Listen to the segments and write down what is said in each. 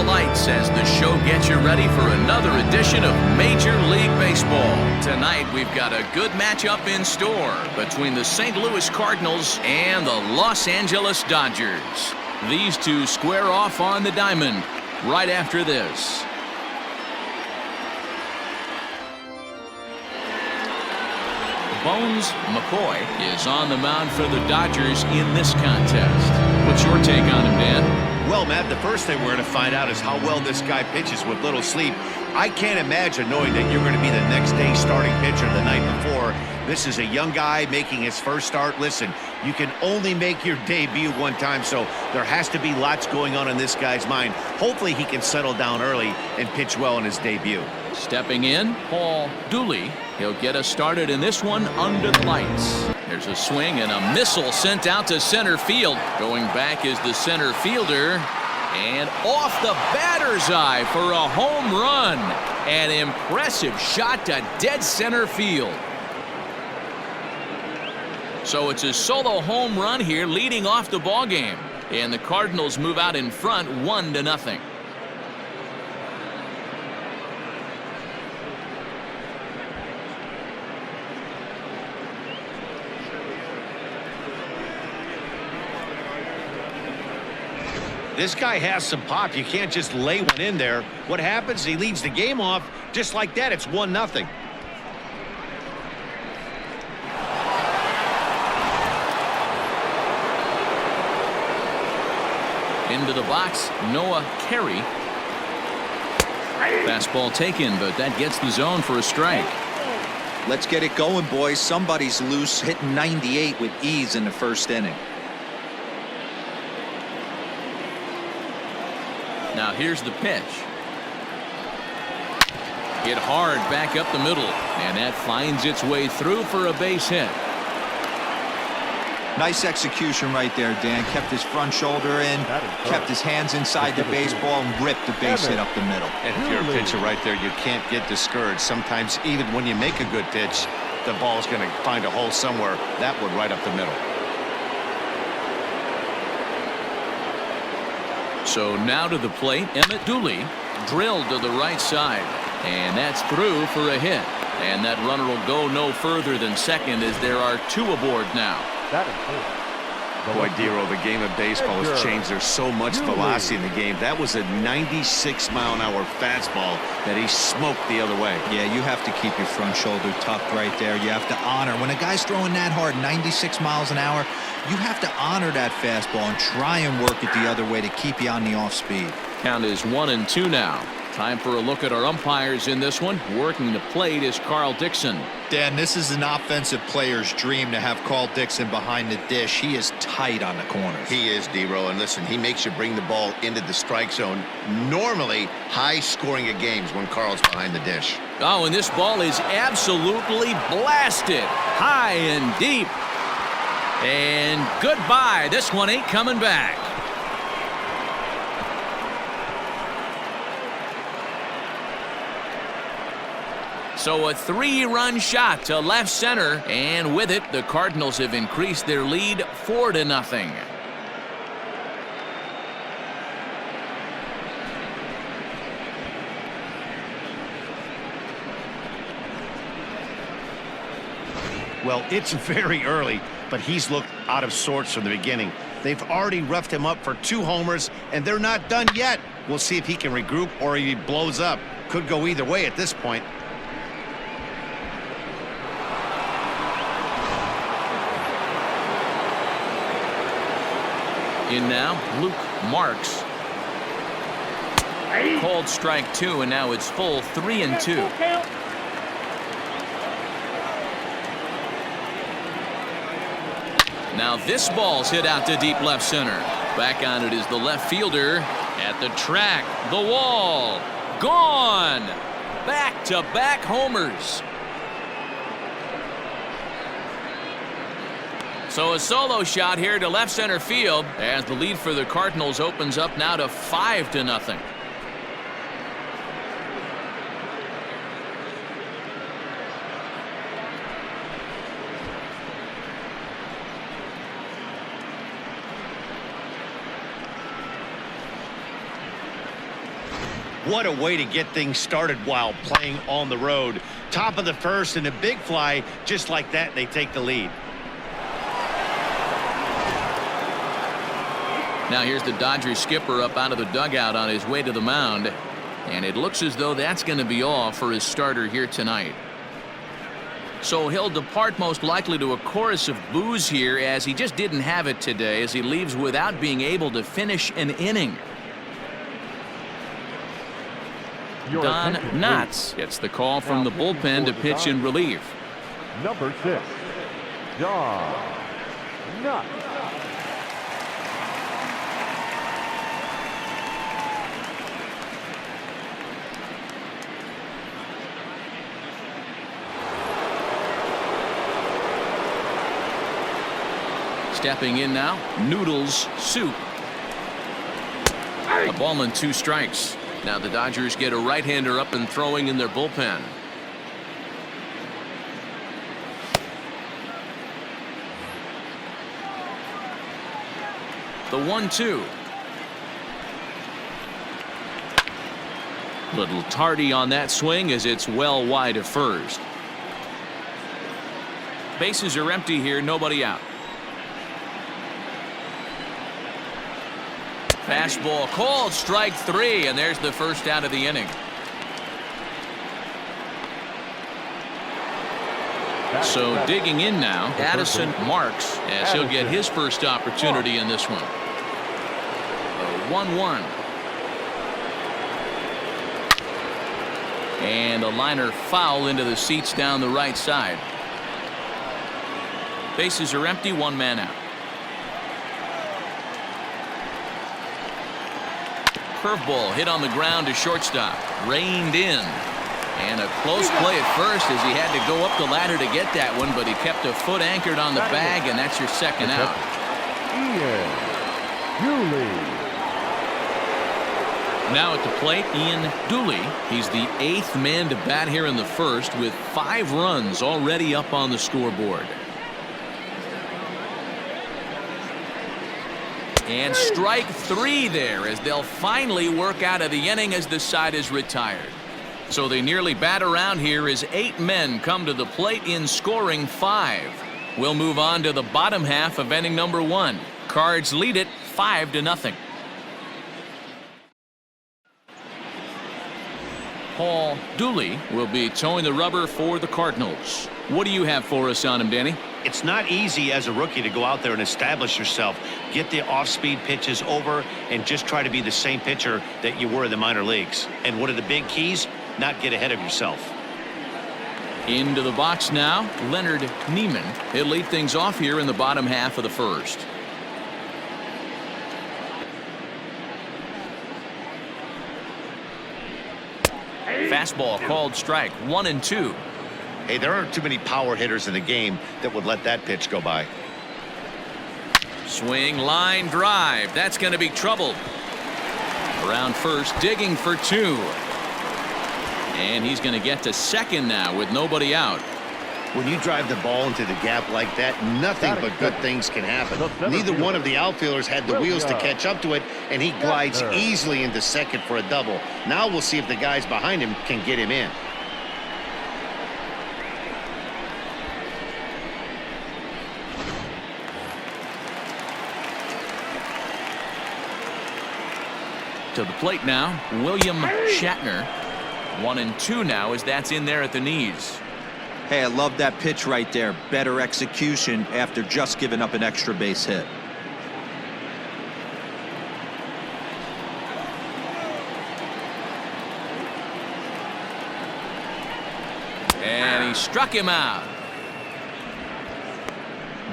lights as the show gets you ready for another edition of Major League Baseball. Tonight we've got a good matchup in store between the St. Louis Cardinals and the Los Angeles Dodgers. These two square off on the diamond right after this. Bones McCoy is on the mound for the Dodgers in this contest. What's your take on him, Dan? Well, Matt, the first thing we're going to find out is how well this guy pitches with little sleep. I can't imagine knowing that you're going to be the next day starting pitcher the night before. This is a young guy making his first start. Listen, you can only make your debut one time, so there has to be lots going on in this guy's mind. Hopefully he can settle down early and pitch well in his debut. Stepping in, Dooley. He'll get us started in this one under the lights. There's a swing and a missile sent out to center field. Going back is the center fielder. And off the batter's eye for a home run. An impressive shot to dead center field. So it's a solo home run here leading off the ball game. And the Cardinals move out in front 1-0. This guy has some pop. You can't just lay one in there. What happens? He leads the game off just like that. It's 1-0. Into the box, Noah Carey. Fastball taken, but that gets the zone for a strike. Let's get it going, boys. Somebody's loose, hitting 98 with ease in the first inning. Now here's the pitch. Hit hard back up the middle, and that finds its way through for a base hit. Nice execution right there, Dan. Kept his front shoulder in, kept his hands inside the baseball, and ripped the base hit up the middle. And if you're a pitcher right there, you can't get discouraged. Sometimes even when you make a good pitch, the ball's going to find a hole somewhere. That one right up the middle. So now to the plate, Dooley drilled to the right side, and that's through for a hit. And that runner will go no further than second as there are two aboard now. Boy, Dero, the game of baseball has changed. There's so much velocity in the game. That was a 96-mile-an-hour fastball that he smoked the other way. Yeah, you have to keep your front shoulder tucked right there. You have to honor. When a guy's throwing that hard, 96 miles an hour, you have to honor that fastball and try and work it the other way to keep you on the off speed. Count is 1-2 now. Time for a look at our umpires in this one. Working the plate is Carl Dixon. Dan, this is an offensive player's dream to have Carl Dixon behind the dish. He is tight on the corners. He is, Dero, and listen, he makes you bring the ball into the strike zone. Normally high scoring of games when Carl's behind the dish. Oh, and this ball is absolutely blasted high and deep. And goodbye. This one ain't coming back. So a 3-run shot to left center, and with it, the Cardinals have increased their lead 4-0. Well, it's very early, but he's looked out of sorts from the beginning. They've already roughed him up for 2 homers, and they're not done yet. We'll see if he can regroup or he blows up. Could go either way at this point. In now, Luke Marks. Called strike 2, and now it's full 3-2. Now this ball's hit out to deep left center. Back on it is the left fielder at the track. The wall. Gone. Back-to-back homers. So a solo shot here to left center field as the lead for the Cardinals opens up now to 5-0. What a way to get things started while playing on the road. Top of the first and a big fly, just like that, they take the lead. Now here's the Dodgers skipper up out of the dugout on his way to the mound. And it looks as though that's going to be all for his starter here tonight. So he'll depart most likely to a chorus of boos here, as he just didn't have it today, as he leaves without being able to finish an inning. Don Knotts gets the call from the bullpen to pitch in relief. Number 6, Don Knotts. Stepping in now, Noodles Soup. A ball and 2 strikes. Now the Dodgers get a right-hander up and throwing in their bullpen. The 1-2. Little tardy on that swing as it's well wide of first. Bases are empty here, nobody out. Fastball called, strike 3, and there's the first out of the inning. So digging in now, Addison Marks, as he'll get his first opportunity in this one. A 1-1. And a liner foul into the seats down the right side. Bases are empty, 1 man out. Curveball hit on the ground to shortstop. Reined in. And a close play at first as he had to go up the ladder to get that one, but he kept a foot anchored on the bag, and that's your second out. Dooley. Now at the plate, Ian Dooley. He's the 8th man to bat here in the first, with 5 runs already up on the scoreboard. And strike 3 there, as they'll finally work out of the inning as the side is retired. So they nearly bat around here as 8 men come to the plate in scoring 5. We'll move on to the bottom half of inning number 1. Cards lead it 5-0. Paul Dooley will be towing the rubber for the Cardinals. What do you have for us on him, Danny? It's not easy as a rookie to go out there and establish yourself, get the off-speed pitches over, and just try to be the same pitcher that you were in the minor leagues. And one of the big keys, not get ahead of yourself. Into the box now, Leonard Neiman. He'll lead things off here in the bottom half of the first. Fastball called strike, 1-2. Hey, there aren't too many power hitters in the game that would let that pitch go by. Swing, line drive. That's going to be trouble. Around first, digging for 2. And he's going to get to second now with nobody out. When you drive the ball into the gap like that, nothing but good things can happen. Neither one of the outfielders had the wheels to catch up to it, and he glides easily into second for a double. Now we'll see if the guys behind him can get him in. To the plate now, William Shatner. 1-2 now as that's in there at the knees. Hey, I love that pitch right there. Better execution after just giving up an extra base hit. And he struck him out.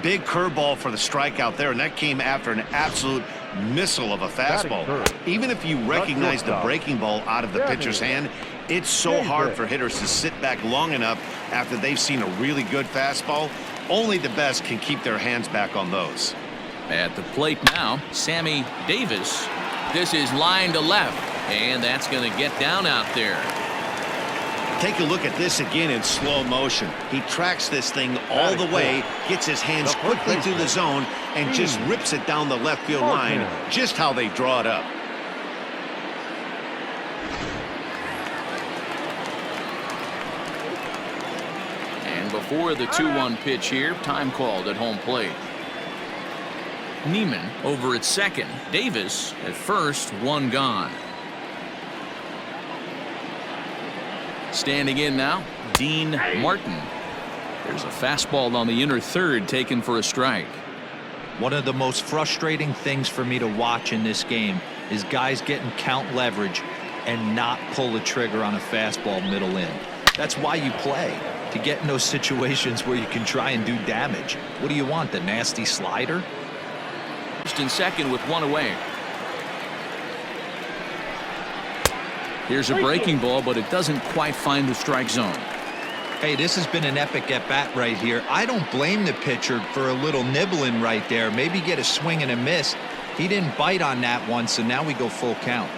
Big curveball for the strikeout there, and that came after an absolute missile of a fastball. Even if you recognize the breaking ball out of the pitcher's hand, it's so hard for hitters to sit back long enough after they've seen a really good fastball. Only the best can keep their hands back on those. At the plate now, Sammy Davis. This is line to left, and that's going to get down out there. Take a look at this again in slow motion. He tracks this thing all the way, gets his hands quickly to the zone, and just rips it down the left field line, just how they draw it up. before the 2-1 pitch here. Time called at home plate. Neiman over at second. Davis at first. One gone. Standing in now, Dean Martin. There's a fastball on the inner third taken for a strike. One of the most frustrating things for me to watch in this game is guys getting count leverage and not pull the trigger on a fastball middle in. That's why you play, to get in those situations where you can try and do damage. What do you want, the nasty slider? First and second with one away. Here's a breaking ball, but it doesn't quite find the strike zone. Hey, this has been an epic at-bat right here. I don't blame the pitcher for a little nibbling right there. Maybe get a swing and a miss. He didn't bite on that one, so now we go full count.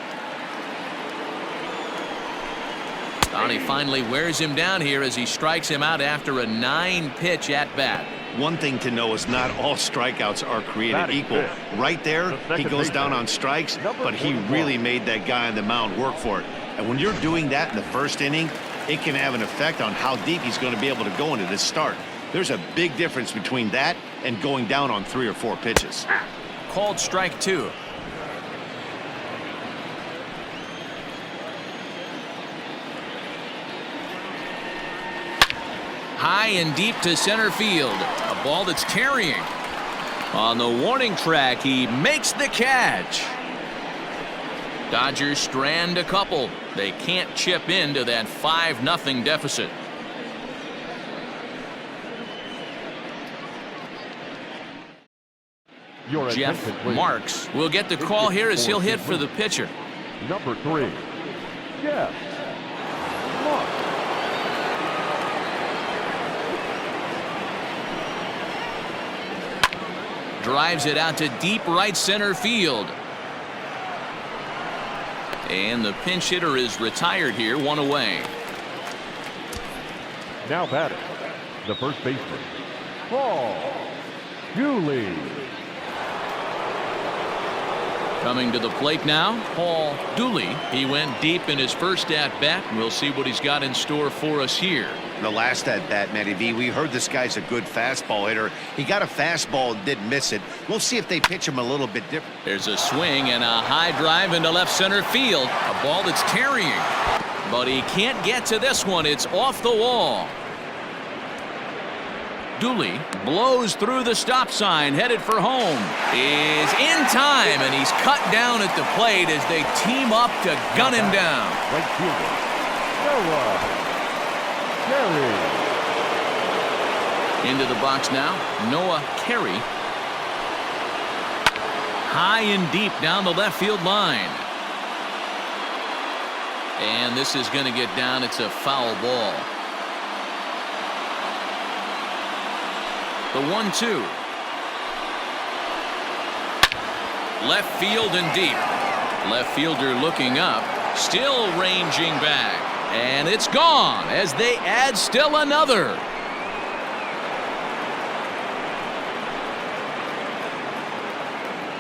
Dooley finally wears him down here as he strikes him out after a 9-pitch at-bat. One thing to know is not all strikeouts are created equal. Right there, he goes down on strikes, but he really made that guy on the mound work for it. And when you're doing that in the first inning, it can have an effect on how deep he's going to be able to go into this start. There's a big difference between that and going down on 3 or 4 pitches. Called strike 2. High and deep to center field. A ball that's carrying. On the warning track, he makes the catch. Dodgers strand a couple. They can't chip into that 5-0 deficit. Jeff Marks will get the call here as he'll hit for the pitcher. Number 3, Jeff Marks. Drives it out to deep right center field. And the pinch hitter is retired here, one away. Now batting, the first baseman, Dooley. Coming to the plate now, Dooley. He went deep in his first at-bat. We'll see what he's got in store for us here. The last at-bat, Matty V, we heard this guy's a good fastball hitter. He got a fastball and didn't miss it. We'll see if they pitch him a little bit different. There's a swing and a high drive into left center field. A ball that's carrying. But he can't get to this one. It's off the wall. Dooley blows through the stop sign, headed for home. Is in time, and he's cut down at the plate as they team up to gun him down. Right fielder, Noah Carey. Into the box now, Noah Carey. High and deep down the left field line. And this is going to get down. It's a foul ball. The 1-2. Left field and deep. Left fielder looking up. Still ranging back. And it's gone as they add still another.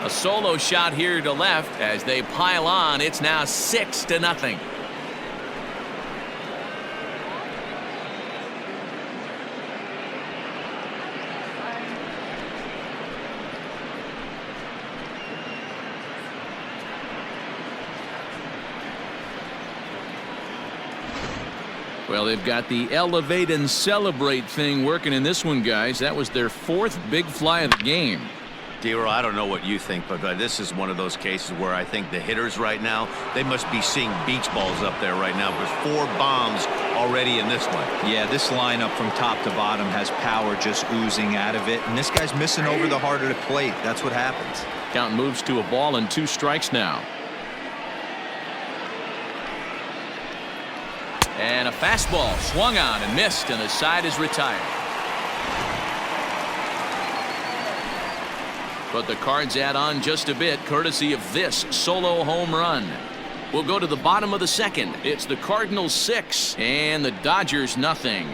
A solo shot here to left as they pile on. It's now 6-0. Well, they've got the elevate and celebrate thing working in this one, guys. That was their 4th big fly of the game. D-Roll, I don't know what you think, but this is one of those cases where I think the hitters right now, they must be seeing beach balls up there right now. There's 4 bombs already in this one. Yeah, this lineup from top to bottom has power just oozing out of it, and this guy's missing over the heart of the plate. That's what happens. Count moves to a ball and 2 strikes now. And a fastball swung on and missed, and the side is retired. But the Cards add on just a bit, courtesy of this solo home run. We'll go to the bottom of the 2nd. It's the Cardinals 6 and the Dodgers nothing.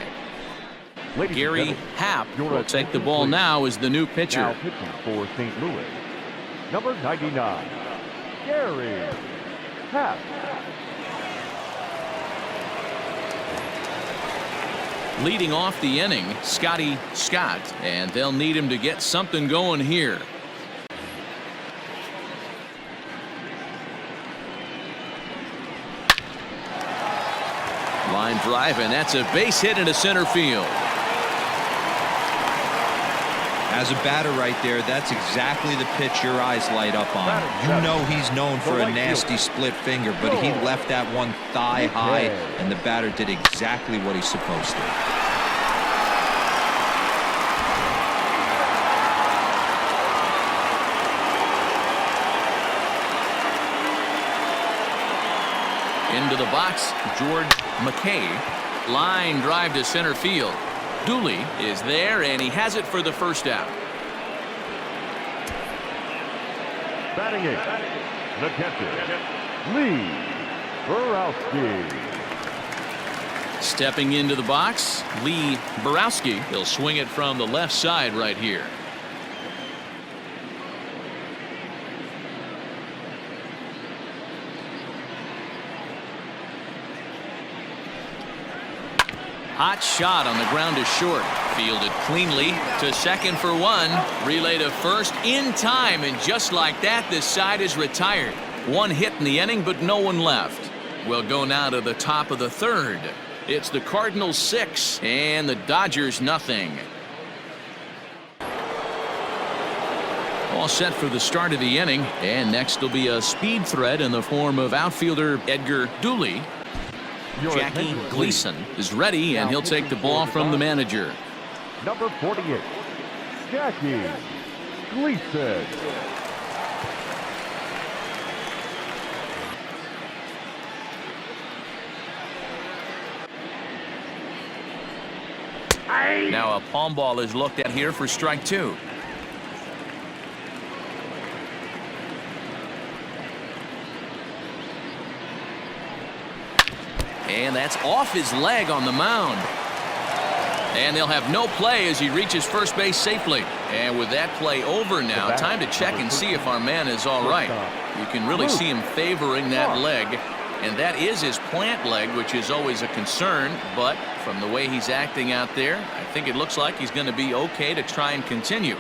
Gary Happ will take the ball now as the new pitcher. Now pitching for St. Louis, number 99, Gary Happ. Leading off the inning, Scotty Scott, and they'll need him to get something going here. Line drive, and that's a base hit into center field. As a batter right there, that's exactly the pitch your eyes light up on. You know he's known for a nasty split finger, but he left that one thigh high, and the batter did exactly what he's supposed to. Into the box, George McKay. Line drive to center field. Dooley is there, and he has it for the first out. Batting it, the catcher, Lee Borowski. Stepping into the box, Lee Borowski. He'll swing it from the left side right here. Hot shot on the ground to short. Fielded cleanly to second for one. Relay to first in time, and just like that, this side is retired. One hit in the inning, but no one left. We'll go now to the top of the third. It's the Cardinals 6 and the Dodgers nothing. All set for the start of the inning, and next will be a speed threat in the form of outfielder Edgar Dooley. Jackie Gleason is ready, and he'll take the ball from the manager. Number 48, Jackie Gleason. Now a palm ball is looked at here for strike two. And that's off his leg on the mound. And they'll have no play as he reaches first base safely. And with that play over now, time to check and see if our man is all right. You can really see him favoring that leg. And that is his plant leg, which is always a concern. But from the way he's acting out there, I think it looks like he's going to be okay to try and continue.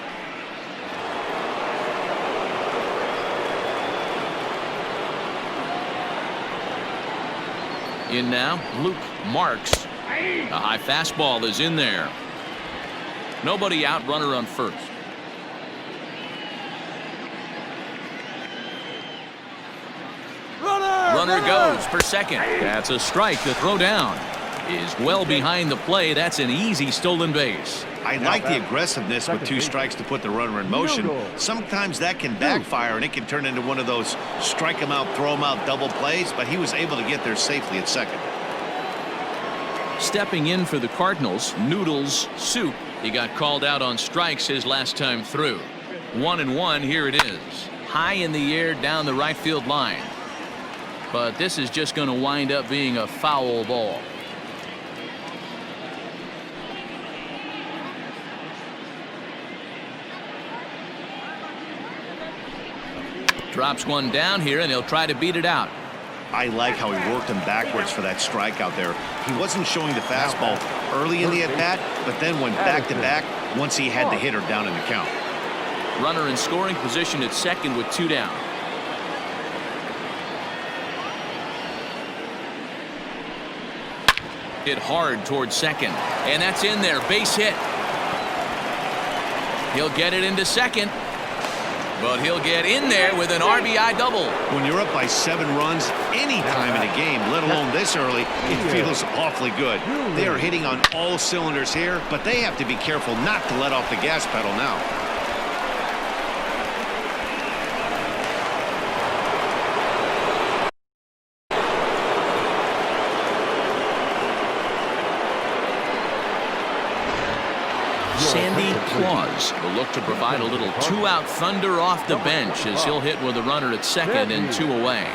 In now, Luke Marks. A high fastball is in there. Nobody out, runner on first. Runner goes for second. That's a strike. The throw down is well behind the play. That's an easy stolen base. I like the aggressiveness with two strikes to put the runner in motion. Sometimes that can backfire, and it can turn into one of those strike him out, throw him out double plays, but he was able to get there safely at second. Stepping in for the Cardinals, Noodles Soup. He got called out on strikes his last time through. 1-1, here it is. High in the air down the right field line. But this is just going to wind up being a foul ball. Drops one down here, and he'll try to beat it out. I like how he worked him backwards for that strike out there. He wasn't showing the fastball early in the at-bat, but then went back-to-back once he had the hitter down in the count. Runner in scoring position at second with two down. Hit hard towards second, and that's in there. Base hit. He'll get it into second. But he'll get in there with an RBI double. When you're up by 7 runs any time in a game, let alone this early, it feels awfully good. They are hitting on all cylinders here, but they have to be careful not to let off the gas pedal now. Sandy Claus will look to provide a little two-out thunder off the bench as he'll hit with a runner at second and 2 away.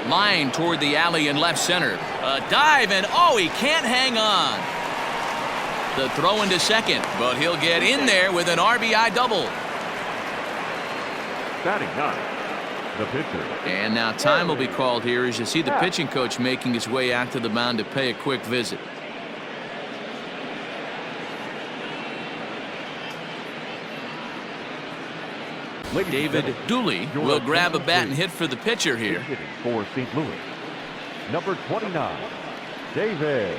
Line toward the alley in left center. A dive, and oh, he can't hang on. The throw into second, but he'll get in there with an RBI double. Batting 9, the pitcher. And now time will be called here as you see the pitching coach making his way out to the mound to pay a quick visit. David Dooley will grab a bat and hit for the pitcher here. Hitting for St. Louis, number 29, David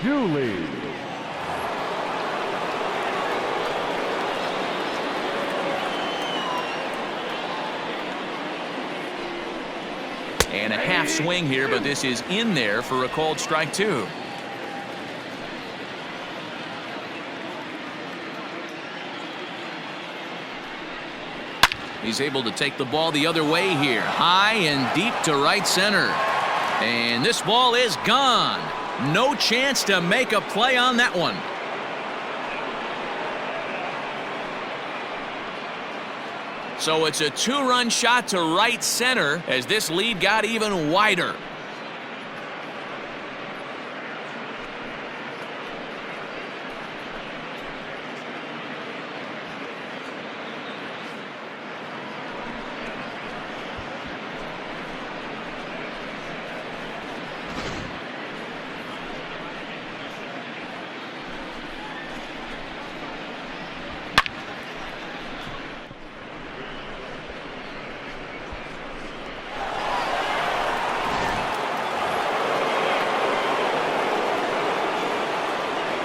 Dooley. And a half swing here, but this is in there for a called strike 2. He's able to take the ball the other way here, high and deep to right center. And this ball is gone. No chance to make a play on that one. So it's a 2-run shot to right center as this lead got even wider.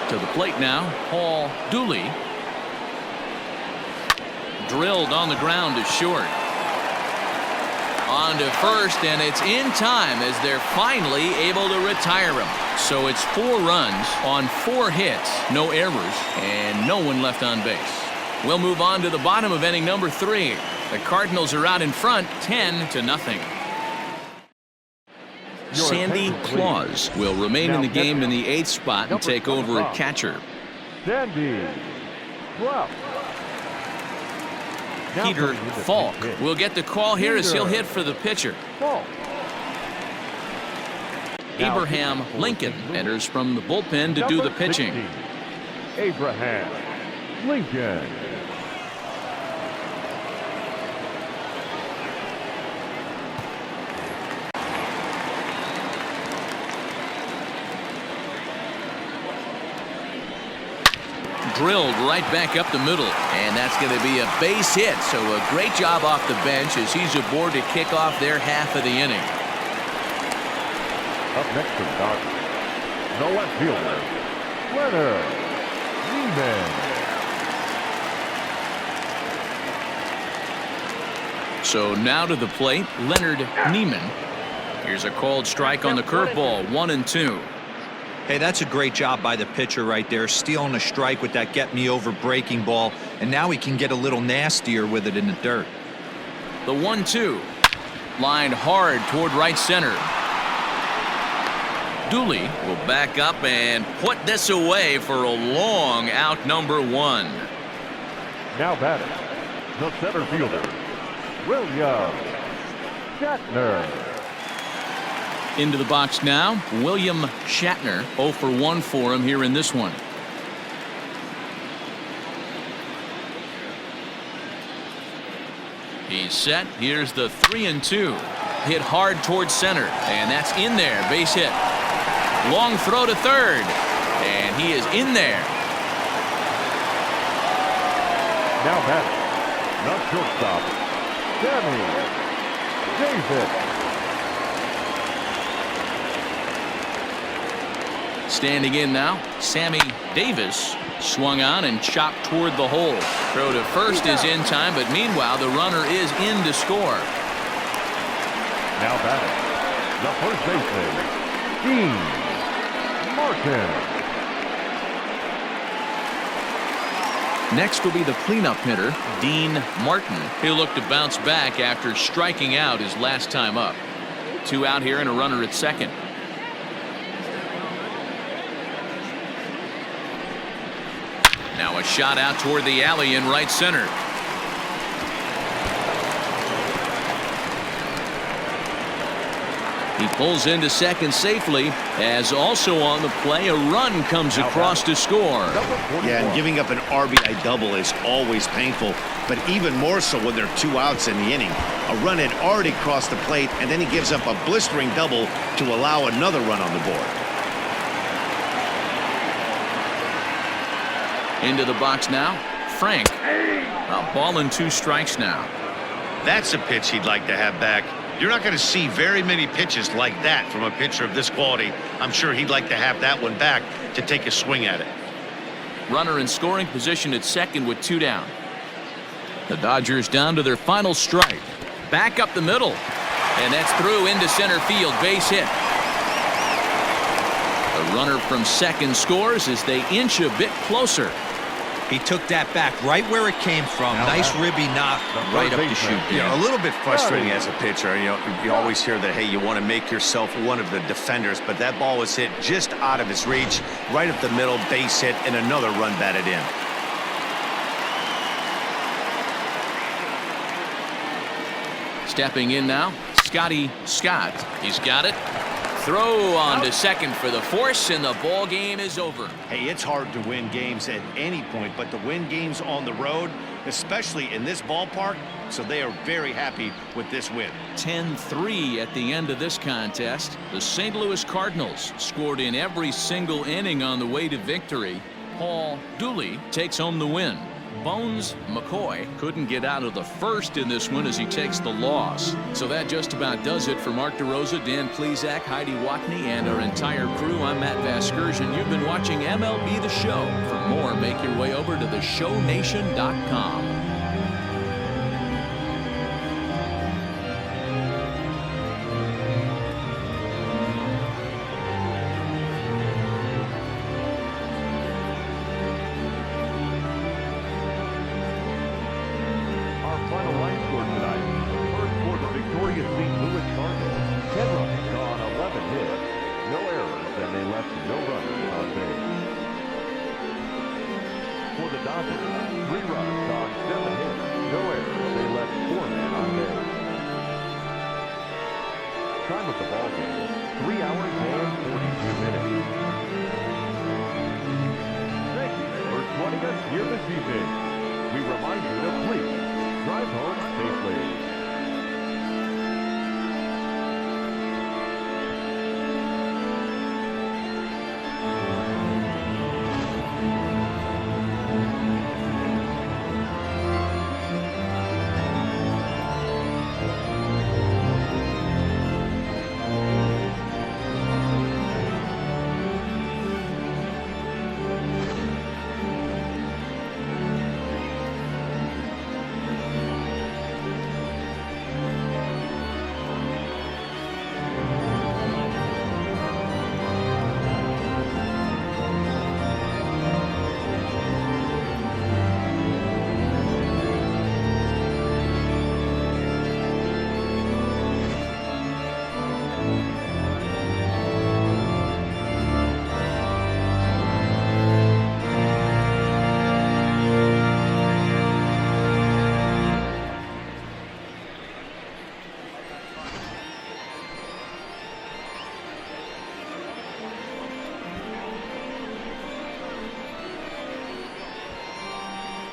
To the plate now, Dooley. Drilled on the ground to short. On to first, and it's in time as they're finally able to retire him. So it's 4 runs on 4 hits, no errors, and no one left on base. We'll move on to the bottom of inning number 3. The Cardinals are out in front, 10-0. Sandy Claus will remain in the game in the 8th spot and take over at catcher. Sandy Claus. Peter Falk will get the call here as he'll hit for the pitcher. Abraham Lincoln enters from the bullpen to do the pitching. 16, Abraham Lincoln. Drilled right back up the middle, and that's going to be a base hit. So a great job off the bench as he's aboard to kick off their half of the inning. Up next for the Dodgers, the left fielder, Leonard Neiman. So now to the plate, Leonard Neiman. Here's a called strike on the curveball, 1-2. Hey, that's a great job by the pitcher right there, stealing a strike with that get-me-over breaking ball, and now he can get a little nastier with it in the dirt. The 1-2, lined hard toward right center. Dooley will back up and put this away for a long out number 1. Now batting, the center fielder, William Shatner. Into the box now, William Shatner, 0 for 1 for him here in this one. He's set. Here's the 3-2. Hit hard towards center, and that's in there. Base hit. Long throw to third, and he is in there. Now batting, the shortstop, Sammy Davis. Standing in now, Sammy Davis swung on and chopped toward the hole. Throw to first is in time, but meanwhile the runner is in to score. Now batting, the first baseman, Dean Martin. Next will be the cleanup hitter, Dean Martin. He'll look to bounce back after striking out his last time up. 2 out here and a runner at second. Now a shot out toward the alley in right center. He pulls into second safely, as also on the play a run comes across to score. Yeah, and giving up an RBI double is always painful, but even more so when there are 2 outs in the inning. A run had already crossed the plate, and then he gives up a blistering double to allow another run on the board. Into the box now, Frank. A ball and 2 strikes now. That's a pitch he'd like to have back. You're not going to see very many pitches like that from a pitcher of this quality. I'm sure he'd like to have that one back to take a swing at it. Runner in scoring position at second with 2 down. The Dodgers down to their final strike. Back up the middle. And that's through into center field. Base hit. The runner from second scores as they inch a bit closer. He took that back right where it came from. Nice ribby knock right up the chute. Yeah, a little bit frustrating as a pitcher. You always hear that, hey, you want to make yourself one of the defenders, but that ball was hit just out of his reach, right up the middle, base hit, and another run batted in. Stepping in now, Scotty Scott. He's got it. Throw on to second for the force, and the ball game is over. Hey, it's hard to win games at any point, but to win games on the road, especially in this ballpark, so they are very happy with this win. 10-3 at the end of this contest. The St. Louis Cardinals scored in every single inning on the way to victory. Paul Dooley takes home the win. Bones McCoy couldn't get out of the first in this one as he takes the loss. So that just about does it for Mark DeRosa, Dan Plesac, Heidi Watney, and our entire crew. I'm Matt Vasgersian. You've been watching MLB The Show. For more, make your way over to theshownation.com. Final line score tonight. First for the victorious St. Louis Cardinals. 10 runs on 11 hits. No errors, and they left no runners on base. For the Dodgers, 3 runs on 7 hits. No errors, they left 4 men on base. Time of the ball game, 3 hours and 42 minutes. Thank you for joining us here this evening. We remind you to please drive home safely.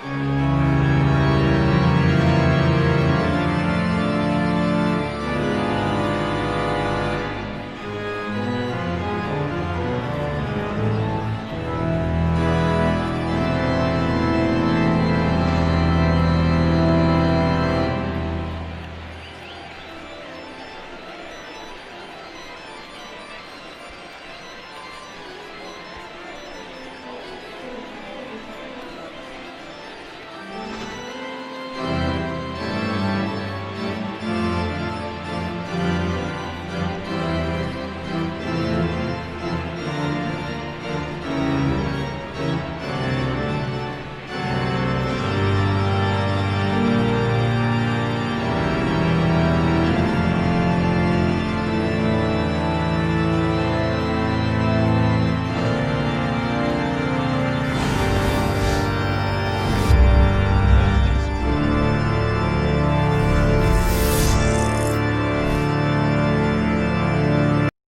Thank you.